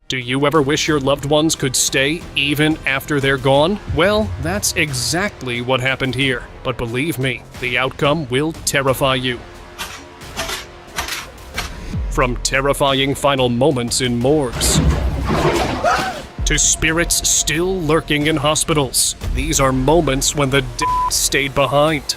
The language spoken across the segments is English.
Do you ever wish your loved ones could stay even after they're gone? Well, that's exactly what happened here. But believe me, the outcome will terrify you. From terrifying final moments in morgues to spirits still lurking in hospitals, these are moments when the dead stayed behind.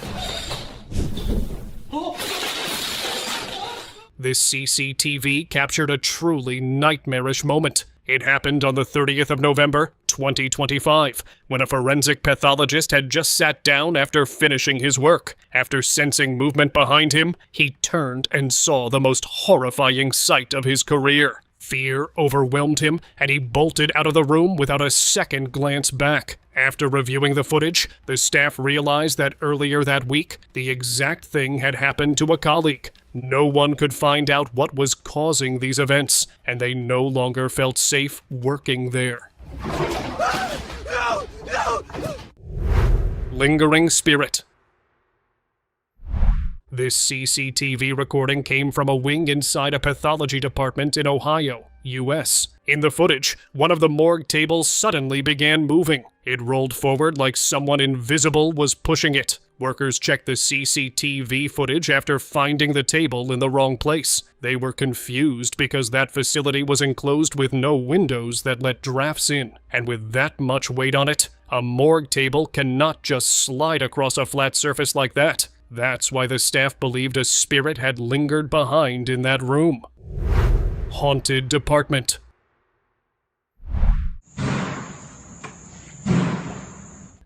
This CCTV captured a truly nightmarish moment. It happened on the 30th of November, 2025, when a forensic pathologist had just sat down after finishing his work. After sensing movement behind him, he turned and saw the most horrifying sight of his career. Fear overwhelmed him, and he bolted out of the room without a second glance back. After reviewing the footage, the staff realized that earlier that week, the exact thing had happened to a colleague. No one could find out what was causing these events, and they no longer felt safe working there. Lingering spirit. This CCTV recording came from a wing inside a pathology department in Ohio, US. In the footage, one of the morgue tables suddenly began moving. It rolled forward like someone invisible was pushing it. Workers checked the CCTV footage after finding the table in the wrong place. They were confused because that facility was enclosed with no windows that let drafts in. And with that much weight on it, a morgue table cannot just slide across a flat surface like that. That's why the staff believed a spirit had lingered behind in that room. Haunted department.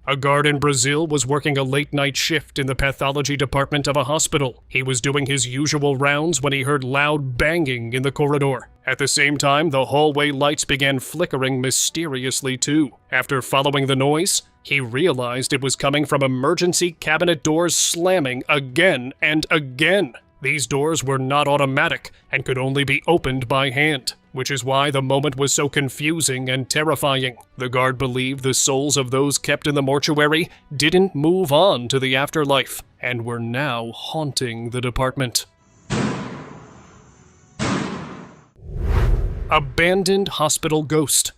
A guard in Brazil was working a late-night shift in the pathology department of a hospital. He was doing his usual rounds when he heard loud banging in the corridor. At the same time, the hallway lights began flickering mysteriously too. After following the noise, he realized it was coming from emergency cabinet doors slamming again and again. These doors were not automatic and could only be opened by hand, which is why the moment was so confusing and terrifying. The guard believed the souls of those kept in the mortuary didn't move on to the afterlife and were now haunting the department. Abandoned hospital ghost.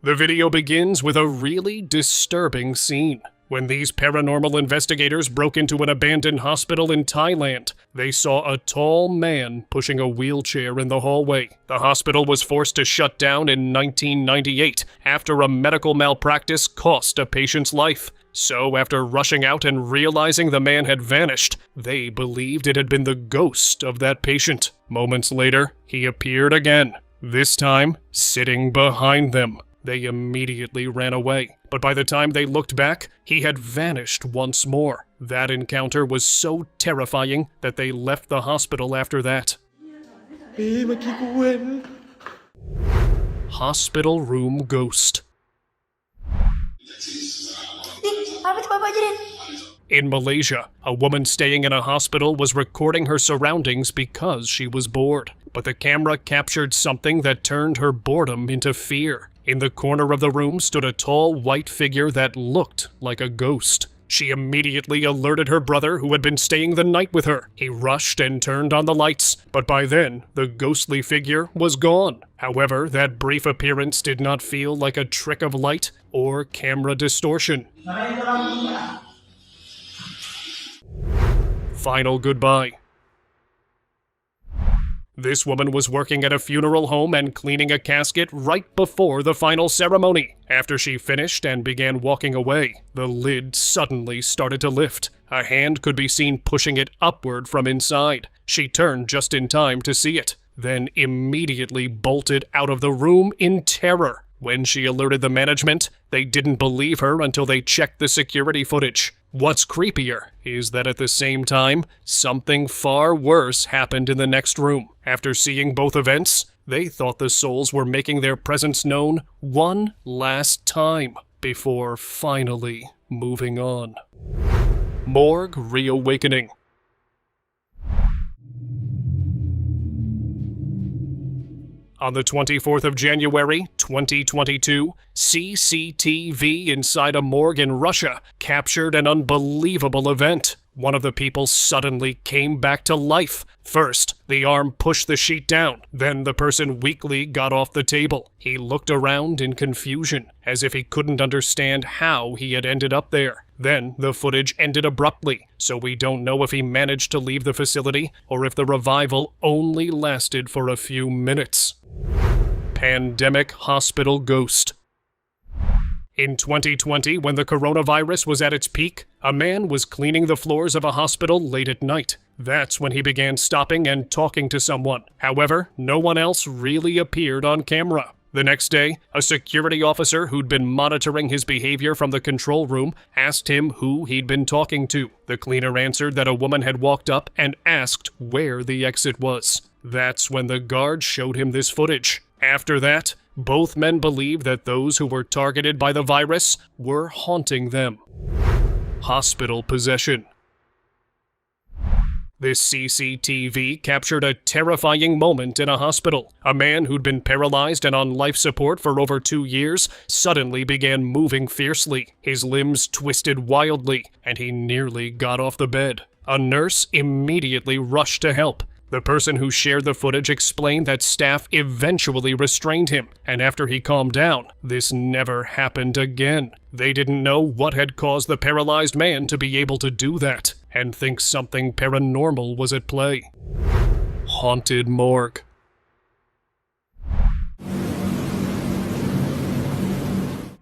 The video begins with a really disturbing scene. When these paranormal investigators broke into an abandoned hospital in Thailand, they saw a tall man pushing a wheelchair in the hallway. The hospital was forced to shut down in 1998 after a medical malpractice cost a patient's life. So after rushing out and realizing the man had vanished, they believed it had been the ghost of that patient. Moments later, he appeared again, this time sitting behind them. They immediately ran away, but by the time they looked back, he had vanished once more. That encounter was so terrifying that they left the hospital after that. Hospital room ghost. In Malaysia, a woman staying in a hospital was recording her surroundings because she was bored. But the camera captured something that turned her boredom into fear. In the corner of the room stood a tall white figure that looked like a ghost. She immediately alerted her brother who had been staying the night with her. He rushed and turned on the lights, but by then, the ghostly figure was gone. However, that brief appearance did not feel like a trick of light or camera distortion. Final goodbye. This woman was working at a funeral home and cleaning a casket right before the final ceremony. After she finished and began walking away, the lid suddenly started to lift. A hand could be seen pushing it upward from inside. She turned just in time to see it, then immediately bolted out of the room in terror. When she alerted the management, they didn't believe her until they checked the security footage. What's creepier is that at the same time, something far worse happened in the next room. After seeing both events, they thought the souls were making their presence known one last time before finally moving on. Morgue reawakening. On the 24th of January, 2022, CCTV inside a morgue in Russia captured an unbelievable event. one of the people suddenly came back to life. First, the arm pushed the sheet down. Then the person weakly got off the table. He looked around in confusion, as if he couldn't understand how he had ended up there. Then the footage ended abruptly, so we don't know if he managed to leave the facility or if the revival only lasted for a few minutes. Pandemic Hospital Ghost. In 2020, when the coronavirus was at its peak, a man was cleaning the floors of a hospital late at night. That's when he began stopping and talking to someone. However, no one else really appeared on camera. The next day, a security officer who'd been monitoring his behavior from the control room asked him who he'd been talking to. The cleaner answered that a woman had walked up and asked where the exit was. That's when the guard showed him this footage. After that, both men believed that those who were targeted by the virus were haunting them. Hospital possession. This CCTV captured a terrifying moment in a hospital. A man who'd been paralyzed and on life support for over 2 years suddenly began moving fiercely. His limbs twisted wildly, and he nearly got off the bed. A nurse immediately rushed to help. The person who shared the footage explained that staff eventually restrained him, and after he calmed down, this never happened again. They didn't know what had caused the paralyzed man to be able to do that, and think something paranormal was at play. Haunted morgue.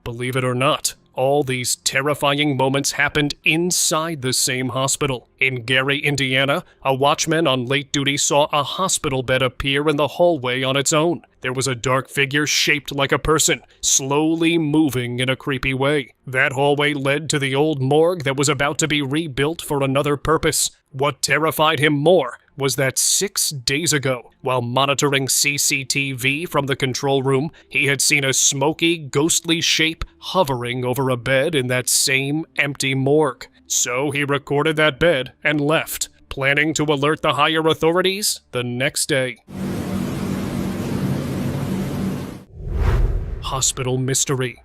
Believe it or not, all these terrifying moments happened inside the same hospital. In Gary, Indiana, a watchman on late duty saw a hospital bed appear in the hallway on its own. There was a dark figure shaped like a person, slowly moving in a creepy way. That hallway led to the old morgue that was about to be rebuilt for another purpose. What terrified him more was that 6 days ago, while monitoring CCTV from the control room, he had seen a smoky, ghostly shape hovering over a bed in that same empty morgue. So he recorded that bed and left, planning to alert the higher authorities the next day. Hospital mystery.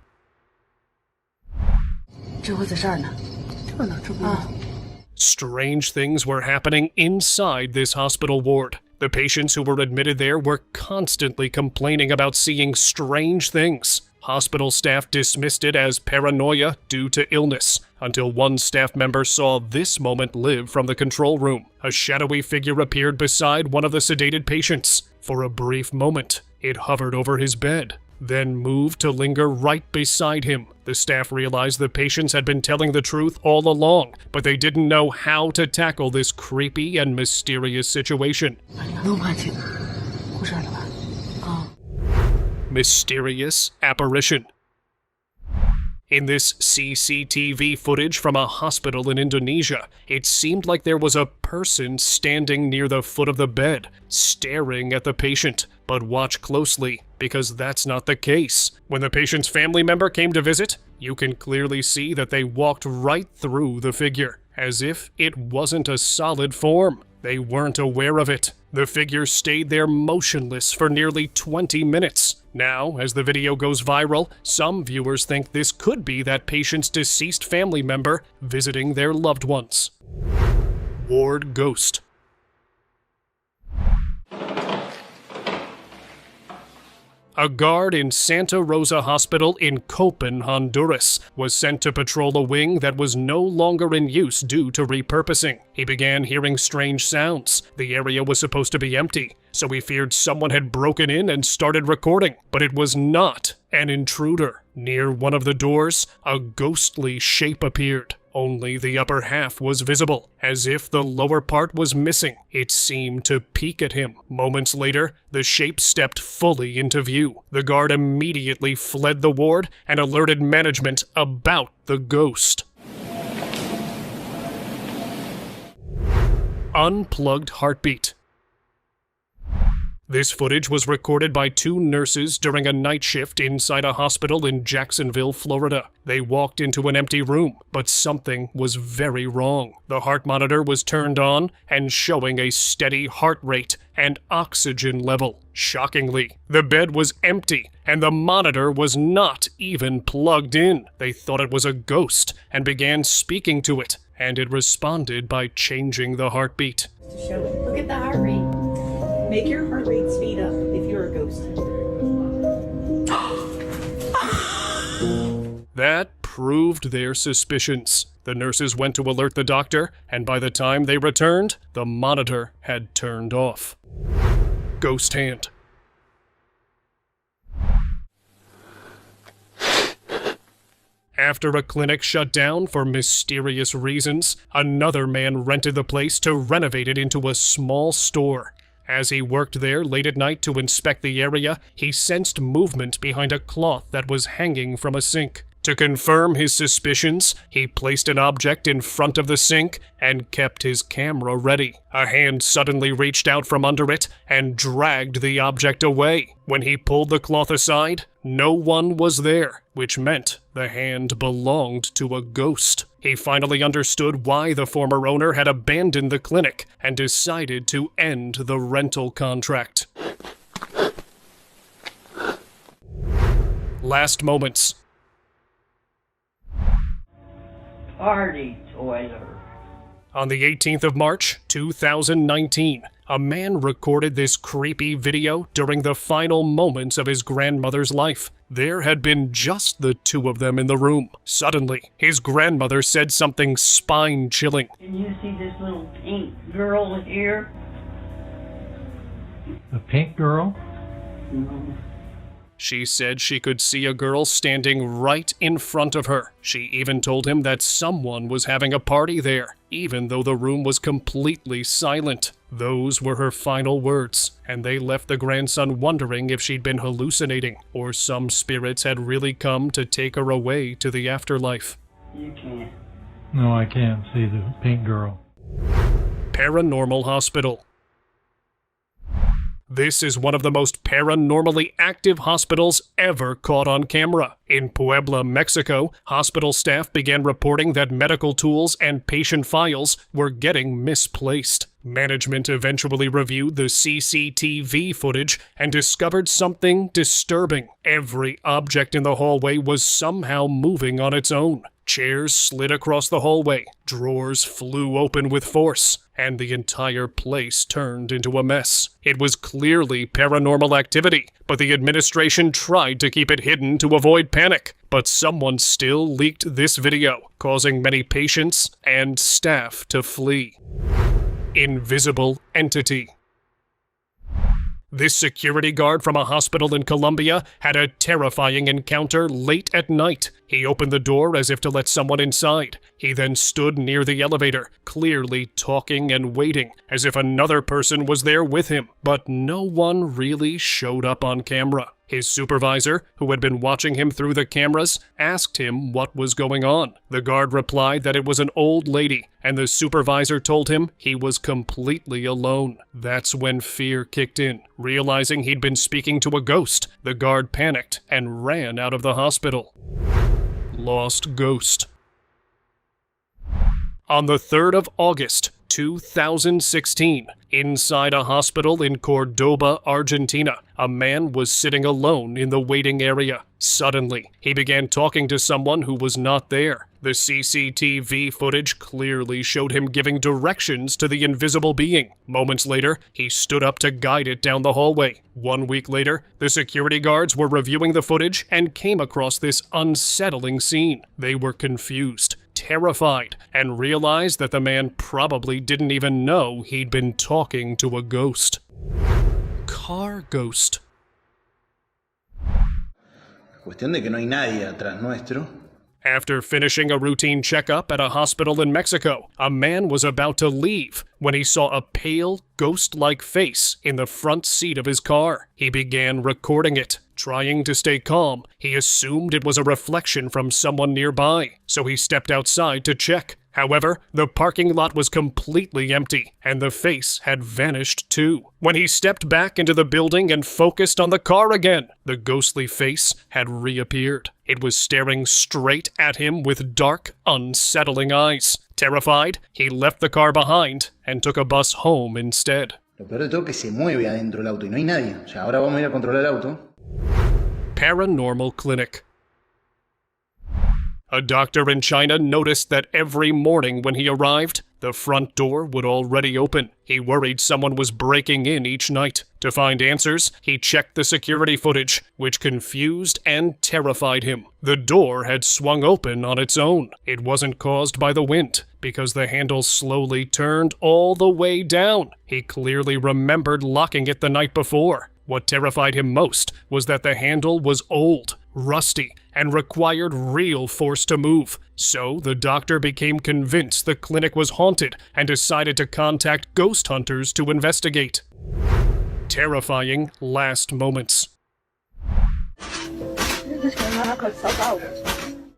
Strange things were happening inside this hospital ward. The patients who were admitted there were constantly complaining about seeing strange things. Hospital staff dismissed it as paranoia due to illness, until one staff member saw this moment live from the control room. A shadowy figure appeared beside one of the sedated patients. For a brief moment, it hovered over his bed, then moved to linger right beside him. The staff realized the patients had been telling the truth all along, but they didn't know how to tackle this creepy and mysterious situation. Mysterious apparition. In this CCTV footage from a hospital in Indonesia, it seemed like there was a person standing near the foot of the bed, staring at the patient. But watch closely, because that's not the case. When the patient's family member came to visit, you can clearly see that they walked right through the figure, as if it wasn't a solid form. They weren't aware of it. The figure stayed there motionless for nearly 20 minutes. Now, as the video goes viral, some viewers think this could be that patient's deceased family member visiting their loved ones. Ward ghost. A guard in Santa Rosa Hospital in Copan, Honduras, was sent to patrol a wing that was no longer in use due to repurposing. He began hearing strange sounds. The area was supposed to be empty, so he feared someone had broken in and started recording. But it was not an intruder. Near one of the doors, a ghostly shape appeared. Only the upper half was visible, as if the lower part was missing. It seemed to peek at him. Moments later, the shape stepped fully into view. The guard immediately fled the ward and alerted management about the ghost. Unplugged heartbeat. This footage was recorded by 2 nurses during a night shift inside a hospital in Jacksonville, Florida. They walked into an empty room, but something was very wrong. The heart monitor was turned on and showing a steady heart rate and oxygen level. Shockingly, the bed was empty and the monitor was not even plugged in. They thought it was a ghost and began speaking to it, and it responded by changing the heartbeat. Show it. Look at the heart rate. Make your heart rate speed up if you're a ghost. That proved their suspicions. The nurses went to alert the doctor, and by the time they returned, the monitor had turned off. Ghost hand. After a clinic shut down for mysterious reasons, another man rented the place to renovate it into a small store. As he worked there late at night to inspect the area, he sensed movement behind a cloth that was hanging from a sink. To confirm his suspicions, he placed an object in front of the sink and kept his camera ready. A hand suddenly reached out from under it and dragged the object away. When he pulled the cloth aside, no one was there, which meant the hand belonged to a ghost. He finally understood why the former owner had abandoned the clinic and decided to end the rental contract. Last moments. Party toilet. On the 18th of March, 2019, a man recorded this creepy video during the final moments of his grandmother's life. There had been just the 2 of them in the room. Suddenly, his grandmother said something spine-chilling. Can you see this little pink girl here? The pink girl? No. She said she could see a girl standing right in front of her. She even told him that someone was having a party there, even though the room was completely silent. Those were her final words, and they left the grandson wondering if she'd been hallucinating, or some spirits had really come to take her away to the afterlife. You can't. No, I can't see the pink girl. Paranormal Hospital. This is one of the most paranormally active hospitals ever caught on camera. In Puebla, Mexico, hospital staff began reporting that medical tools and patient files were getting misplaced. Management eventually reviewed the CCTV footage and discovered something disturbing. Every object in the hallway was somehow moving on its own. Chairs slid across the hallway, drawers flew open with force, and the entire place turned into a mess. It was clearly paranormal activity, but the administration tried to keep it hidden to avoid panic. But someone still leaked this video, causing many patients and staff to flee. Invisible entity. This security guard from a hospital in Colombia had a terrifying encounter late at night. He opened the door as if to let someone inside. He then stood near the elevator, clearly talking and waiting, as if another person was there with him, but no one really showed up on camera. His supervisor, who had been watching him through the cameras, asked him what was going on. The guard replied that it was an old lady, and the supervisor told him he was completely alone. That's when fear kicked in. Realizing he'd been speaking to a ghost, the guard panicked and ran out of the hospital. Lost ghost. On the 3rd of August, 2016, inside a hospital in Cordoba, Argentina, a man was sitting alone in the waiting area. Suddenly, he began talking to someone who was not there. The CCTV footage clearly showed him giving directions to the invisible being. Moments later, he stood up to guide it down the hallway. 1 week later, the security guards were reviewing the footage and came across this unsettling scene. They were confused, terrified, and realized that the man probably didn't even know he'd been talking to a ghost. Car ghost. Cuestión de que no hay nadie atrás nuestro. After finishing a routine checkup at a hospital in Mexico, a man was about to leave when he saw a pale, ghost-like face in the front seat of his car. He began recording it. Trying to stay calm, he assumed it was a reflection from someone nearby, so he stepped outside to check. However, the parking lot was completely empty, and the face had vanished too. When he stepped back into the building and focused on the car again, the ghostly face had reappeared. It was staring straight at him with dark, unsettling eyes. Terrified, he left the car behind and took a bus home instead. Lo peor de todo es que se mueve adentro del auto y no hay nadie. O sea, ahora vamos a ir a controlar el auto. Paranormal Clinic. A doctor in China noticed that every morning when he arrived, the front door would already open. He worried someone was breaking in each night. To find answers, he checked the security footage, which confused and terrified him. The door had swung open on its own. It wasn't caused by the wind, because the handle slowly turned all the way down. He clearly remembered locking it the night before. What terrified him most was that the handle was old, rusty, and required real force to move. So the doctor became convinced the clinic was haunted and decided to contact ghost hunters to investigate. Terrifying last moments.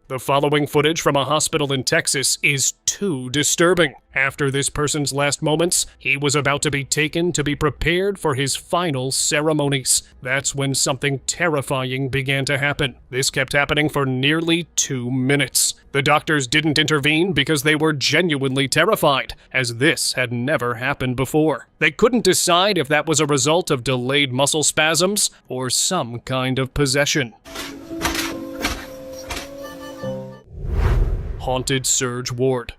The following footage from a hospital in Texas is too disturbing. After this person's last moments, he was about to be taken to be prepared for his final ceremonies. That's when something terrifying began to happen. This kept happening for nearly 2 minutes. The doctors didn't intervene because they were genuinely terrified, as this had never happened before. They couldn't decide if that was a result of delayed muscle spasms or some kind of possession. Haunted Surge Ward.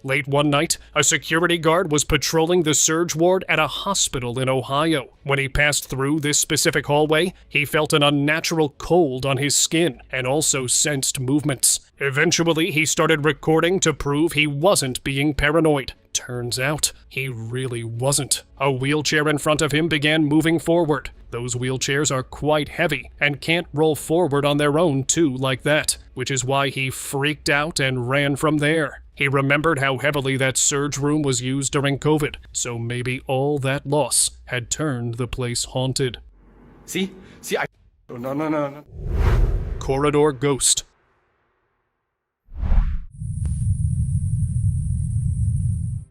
Late one night, a security guard was patrolling the surge ward at a hospital in Ohio. When he passed through this specific hallway, he felt an unnatural cold on his skin and also sensed movements. Eventually, he started recording to prove he wasn't being paranoid. Turns out, he really wasn't. A wheelchair in front of him began moving forward. Those wheelchairs are quite heavy and can't roll forward on their own too like that, which is why he freaked out and ran from there. He remembered how heavily that surge room was used during COVID, so maybe all that loss had turned the place haunted. No. Corridor Ghost.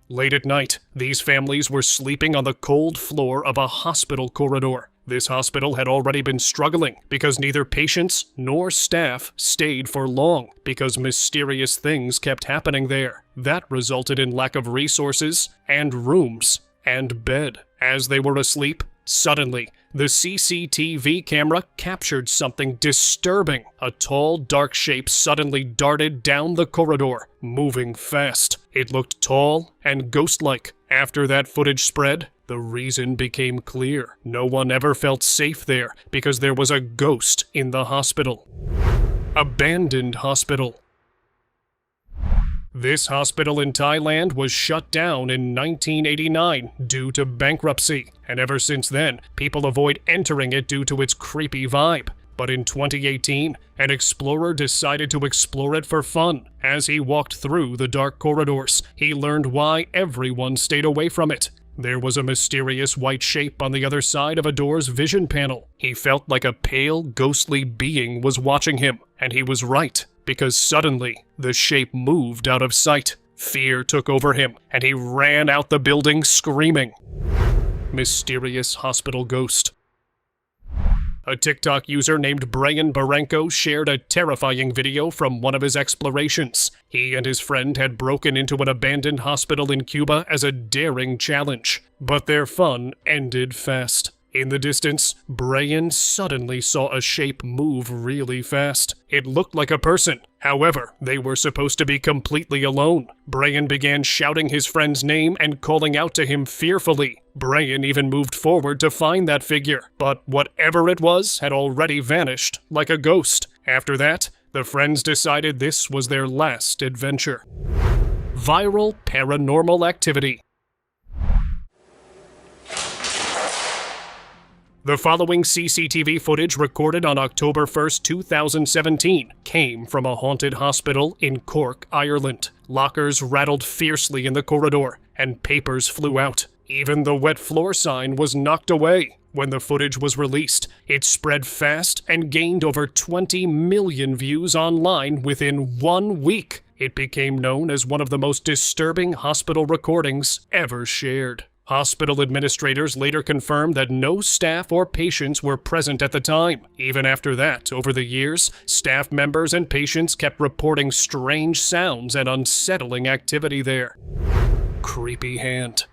Late at night, these families were sleeping on the cold floor of a hospital corridor. This hospital had already been struggling because neither patients nor staff stayed for long because mysterious things kept happening there. That resulted in lack of resources and rooms and bed. As they were asleep, suddenly, the CCTV camera captured something disturbing. A tall, dark shape suddenly darted down the corridor, moving fast. It looked tall and ghost-like. After that footage spread, the reason became clear. No one ever felt safe there because there was a ghost in the hospital. Abandoned hospital. This hospital in Thailand was shut down in 1989 due to bankruptcy, and ever since then, people avoid entering it due to its creepy vibe. But in 2018, an explorer decided to explore it for fun. As he walked through the dark corridors, he learned why everyone stayed away from it. There was a mysterious white shape on the other side of a door's vision panel. He felt like a pale, ghostly being was watching him, and he was right, because suddenly, the shape moved out of sight. Fear took over him, and he ran out the building screaming. Mysterious hospital ghost. A TikTok user named Brian Barenko shared a terrifying video from one of his explorations. He and his friend had broken into an abandoned hospital in Cuba as a daring challenge, but their fun ended fast. In the distance, Brian suddenly saw a shape move really fast. It looked like a person. However, they were supposed to be completely alone. Brian began shouting his friend's name and calling out to him fearfully. Brian even moved forward to find that figure, but whatever it was had already vanished, like a ghost. After that, the friends decided this was their last adventure. Viral paranormal activity. The following CCTV footage recorded on October 1st, 2017 came from a haunted hospital in Cork, Ireland. Lockers rattled fiercely in the corridor, and papers flew out. Even the wet floor sign was knocked away. When the footage was released, it spread fast and gained over 20 million views online within 1 week. It became known as one of the most disturbing hospital recordings ever shared. Hospital administrators later confirmed that no staff or patients were present at the time. Even after that, over the years, staff members and patients kept reporting strange sounds and unsettling activity there. Creepy hand.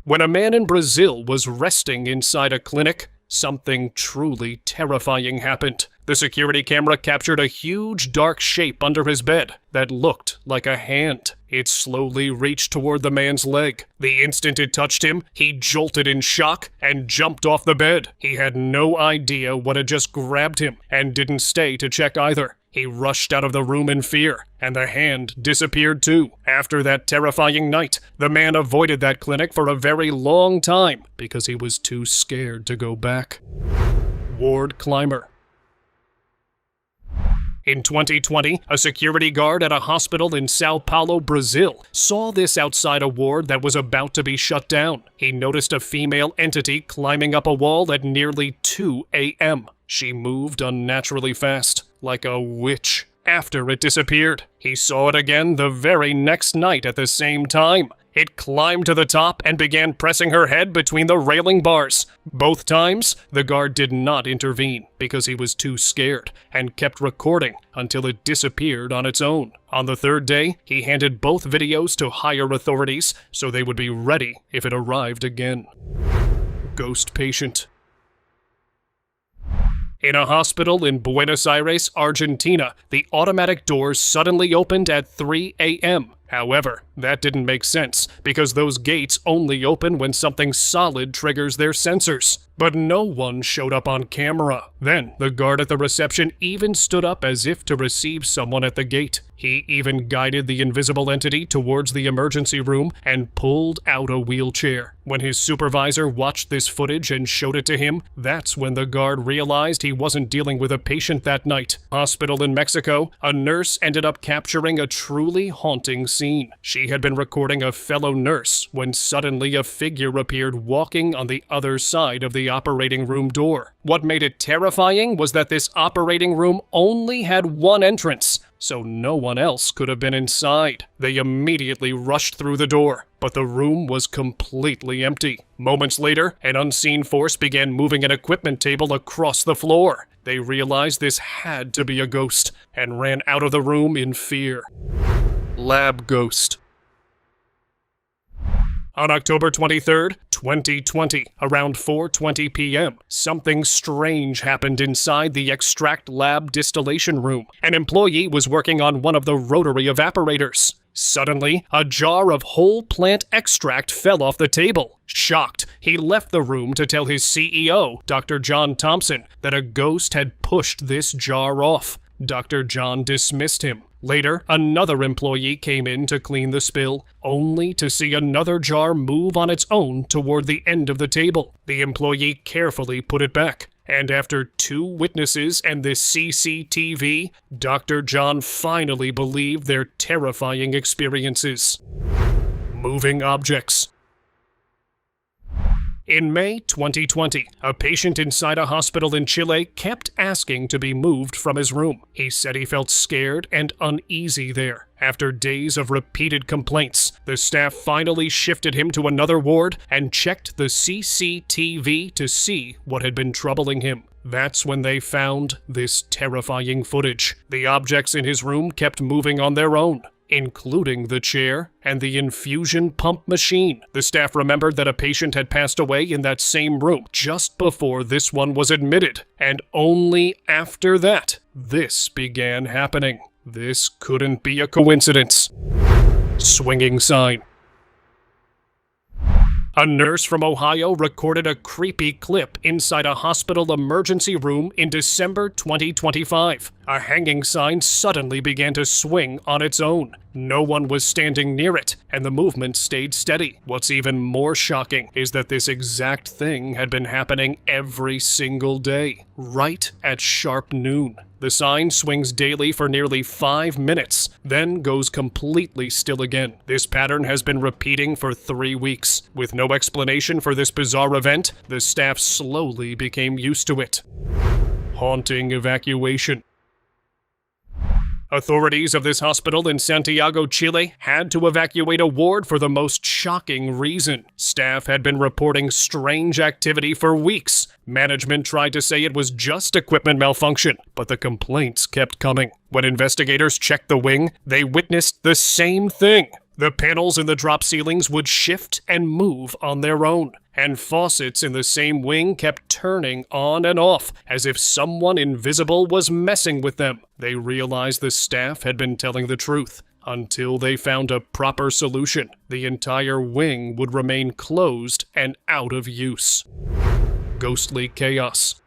When a man in Brazil was resting inside a clinic, something truly terrifying happened. The security camera captured a huge dark shape under his bed that looked like a hand. It slowly reached toward the man's leg. The instant it touched him, he jolted in shock and jumped off the bed. He had no idea what had just grabbed him and didn't stay to check either. He rushed out of the room in fear, and the hand disappeared too. After that terrifying night, the man avoided that clinic for a very long time because he was too scared to go back. Ward climber. In 2020, a security guard at a hospital in Sao Paulo, Brazil, saw this outside a ward that was about to be shut down. He noticed a female entity climbing up a wall at nearly 2 a.m. She moved unnaturally fast, like a witch. After it disappeared, he saw it again the very next night at the same time. It climbed to the top and began pressing her head between the railing bars. Both times, the guard did not intervene because he was too scared and kept recording until it disappeared on its own. On the third day, he handed both videos to higher authorities so they would be ready if it arrived again. Ghost patient. In a hospital in Buenos Aires, Argentina, the automatic doors suddenly opened at 3 a.m. However, that didn't make sense, because those gates only open when something solid triggers their sensors. But no one showed up on camera. Then, the guard at the reception even stood up as if to receive someone at the gate. He even guided the invisible entity towards the emergency room and pulled out a wheelchair. When his supervisor watched this footage and showed it to him, that's when the guard realized he wasn't dealing with a patient that night. Hospital in Mexico, a nurse ended up capturing a truly haunting scene. She had been recording a fellow nurse when suddenly a figure appeared walking on the other side of the operating room door. What made it terrifying was that this operating room only had one entrance, so no one else could have been inside. They immediately rushed through the door, but the room was completely empty. Moments later, an unseen force began moving an equipment table across the floor. They realized this had to be a ghost and ran out of the room in fear. Lab ghost. On October 23rd, 2020, around 4:20 p.m., something strange happened inside the extract lab distillation room. An employee was working on one of the rotary evaporators. Suddenly, a jar of whole plant extract fell off the table. Shocked, he left the room to tell his CEO, Dr. John Thompson, that a ghost had pushed this jar off. Dr. John dismissed him. Later, another employee came in to clean the spill, only to see another jar move on its own toward the end of the table. The employee carefully put it back, and after 2 witnesses and the CCTV, Dr. John finally believed their terrifying experiences. Moving objects. In May 2020, a patient inside a hospital in Chile kept asking to be moved from his room. He said he felt scared and uneasy there. After days of repeated complaints, the staff finally shifted him to another ward and checked the CCTV to see what had been troubling him. That's when they found this terrifying footage. The objects in his room kept moving on their own, including the chair and the infusion pump machine. The staff remembered that a patient had passed away in that same room just before this one was admitted, and only after that, this began happening. This couldn't be a coincidence. Swinging sign. A nurse from Ohio recorded a creepy clip inside a hospital emergency room in December 2025. A hanging sign suddenly began to swing on its own. No one was standing near it, and the movement stayed steady. What's even more shocking is that this exact thing had been happening every single day, right at sharp noon. The sign swings daily for nearly 5 minutes, then goes completely still again. This pattern has been repeating for 3 weeks. With no explanation for this bizarre event, the staff slowly became used to it. Haunting evacuation. Authorities of this hospital in Santiago, Chile, had to evacuate a ward for the most shocking reason. Staff had been reporting strange activity for weeks. Management tried to say it was just equipment malfunction, but the complaints kept coming. When investigators checked the wing, they witnessed the same thing. The panels in the drop ceilings would shift and move on their own, and faucets in the same wing kept turning on and off, as if someone invisible was messing with them. They realized the staff had been telling the truth. Until they found a proper solution, the entire wing would remain closed and out of use. Ghostly chaos.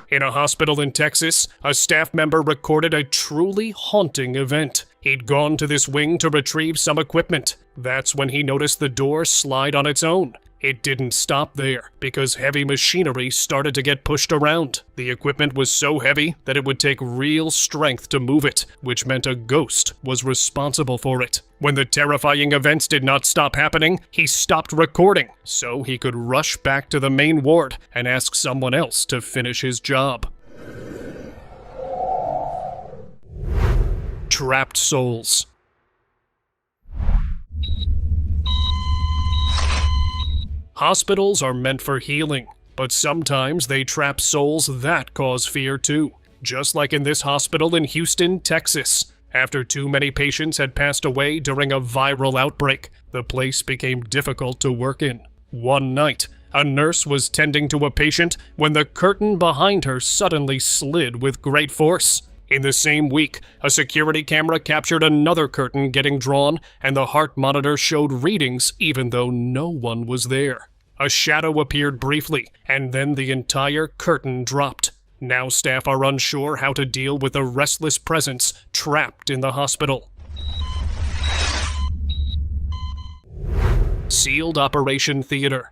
In a hospital in Texas, a staff member recorded a truly haunting event. He'd gone to this wing to retrieve some equipment. That's when he noticed the door slide on its own. It didn't stop there, because heavy machinery started to get pushed around. The equipment was so heavy that it would take real strength to move it, which meant a ghost was responsible for it. When the terrifying events did not stop happening, he stopped recording, so he could rush back to the main ward and ask someone else to finish his job. Trapped souls. Hospitals are meant for healing, but sometimes they trap souls that cause fear too. Just like in this hospital in Houston, Texas. After too many patients had passed away during a viral outbreak, the place became difficult to work in. One night, a nurse was tending to a patient when the curtain behind her suddenly slid with great force. In the same week, a security camera captured another curtain getting drawn, and the heart monitor showed readings even though no one was there. A shadow appeared briefly, and then the entire curtain dropped. Now staff are unsure how to deal with the restless presence trapped in the hospital. Sealed Operation Theater.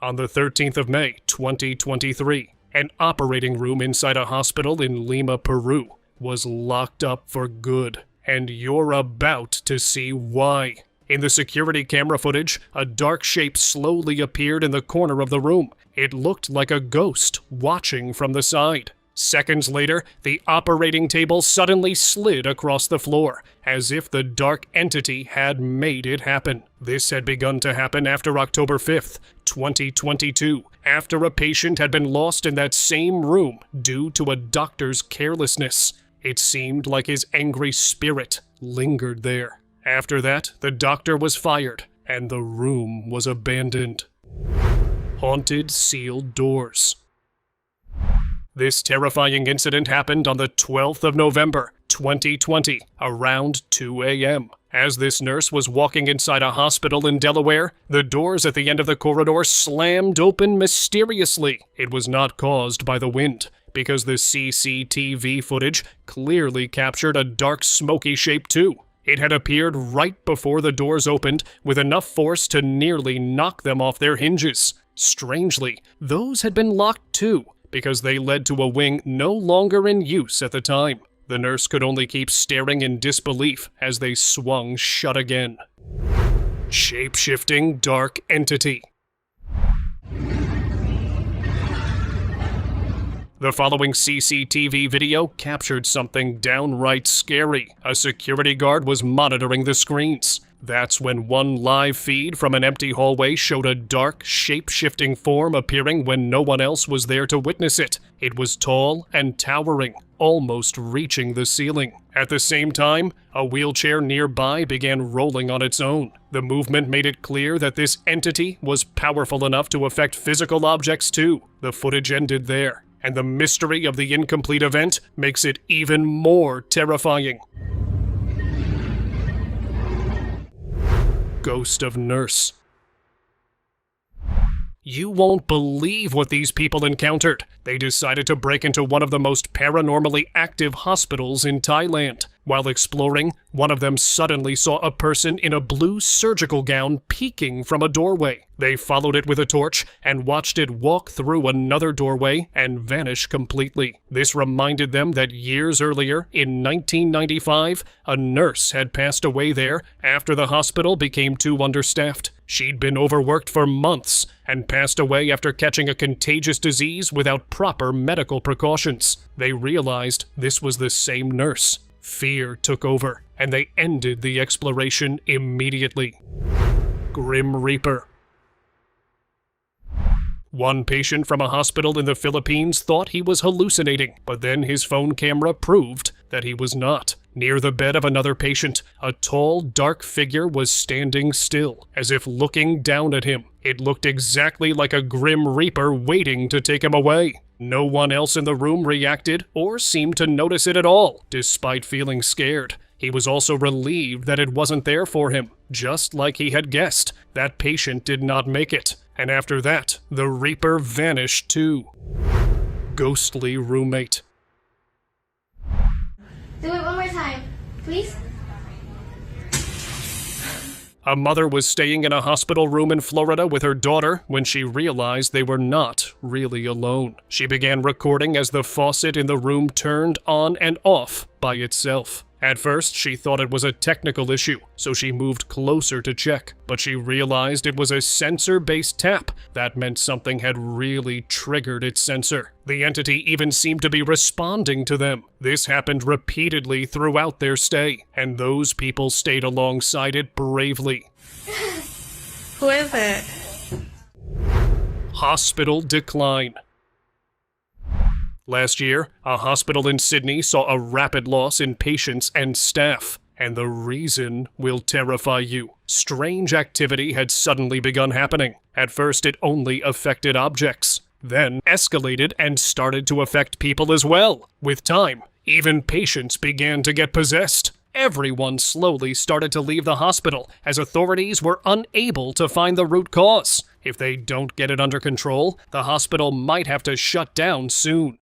On the 13th of May, 2023, an operating room inside a hospital in Lima, Peru, was locked up for good. And you're about to see why. In the security camera footage, a dark shape slowly appeared in the corner of the room. It looked like a ghost watching from the side. Seconds later, the operating table suddenly slid across the floor, as if the dark entity had made it happen. This had begun to happen after October 5th, 2022, after a patient had been lost in that same room due to a doctor's carelessness. It seemed like his angry spirit lingered there. After that, the doctor was fired, and the room was abandoned. Haunted sealed doors. This terrifying incident happened on the 12th of November, 2020, around 2 a.m. As this nurse was walking inside a hospital in Delaware, the doors at the end of the corridor slammed open mysteriously. It was not caused by the wind, because the CCTV footage clearly captured a dark smoky shape too. It had appeared right before the doors opened, with enough force to nearly knock them off their hinges. Strangely, those had been locked too, because they led to a wing no longer in use at the time. The nurse could only keep staring in disbelief as they swung shut again. Shape-shifting dark entity. The following CCTV video captured something downright scary. A security guard was monitoring the screens. That's when one live feed from an empty hallway showed a dark, shape-shifting form appearing when no one else was there to witness it. It was tall and towering, almost reaching the ceiling. At the same time, a wheelchair nearby began rolling on its own. The movement made it clear that this entity was powerful enough to affect physical objects too. The footage ended there, and the mystery of the incomplete event makes it even more terrifying. Ghost of Nurse. You won't believe what these people encountered. They decided to break into one of the most paranormally active hospitals in Thailand. While exploring, one of them suddenly saw a person in a blue surgical gown peeking from a doorway. They followed it with a torch and watched it walk through another doorway and vanish completely. This reminded them that years earlier, in 1995, a nurse had passed away there after the hospital became too understaffed. She'd been overworked for months and passed away after catching a contagious disease without proper medical precautions. They realized this was the same nurse. Fear took over, and they ended the exploration immediately. Grim Reaper. One patient from a hospital in the Philippines thought he was hallucinating, but then his phone camera proved that he was not. Near the bed of another patient, a tall, dark figure was standing still, as if looking down at him. It looked exactly like a Grim Reaper waiting to take him away. No one else in the room reacted or seemed to notice it at all, despite feeling scared. He was also relieved that it wasn't there for him. Just like he had guessed, that patient did not make it. And after that, the Reaper vanished too. Ghostly roommate. Do it one more time, please. A mother was staying in a hospital room in Florida with her daughter when she realized they were not really alone. She began recording as the faucet in the room turned on and off by itself. At first, she thought it was a technical issue, so she moved closer to check, but she realized it was a sensor-based tap. That meant something had really triggered its sensor. The entity even seemed to be responding to them. This happened repeatedly throughout their stay, and those people stayed alongside it bravely. Who is it? Hospital decline. Last year, a hospital in Sydney saw a rapid loss in patients and staff. And the reason will terrify you. Strange activity had suddenly begun happening. At first, it only affected objects, then escalated and started to affect people as well. With time, even patients began to get possessed. Everyone slowly started to leave the hospital as authorities were unable to find the root cause. If they don't get it under control, the hospital might have to shut down soon.